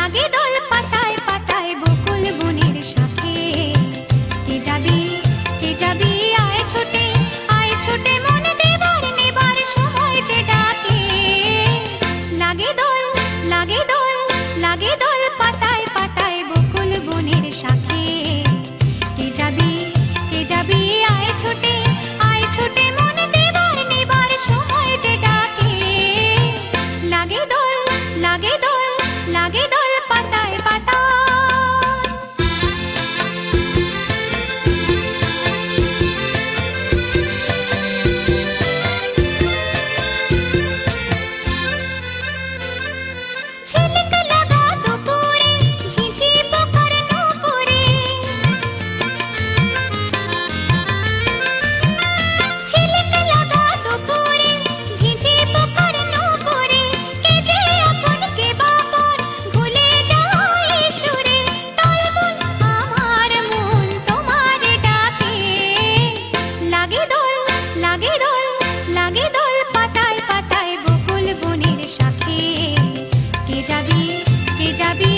লাগে দোল পাতায় পাতায় বকুল বনের শাখে। কে যাবি আয় ছোটে মন দেবার নেবার সময় যে ডাকে। লাগে দোল পাতায় পাতায় বকুল বনের শাখে। কে যাবি আয় ছোটে মন দেবার নেবার সময় যে ডাকে। লাগে দোল পাতায় পাতায়। ঝিলিক লাগা দুপুরে ঝিঝি পোকার নুপুরে। ঝিলিক লাগা দুপুরে ঝিঝি পোকার নুপুরে। কে যে আপন কে বাপন ভুলে যায় সুরে। টলমল আমার মন তোমার ডাকে। লাগে দোল পাতায় পাতায় বকুল বনের শাখে। কে যাবি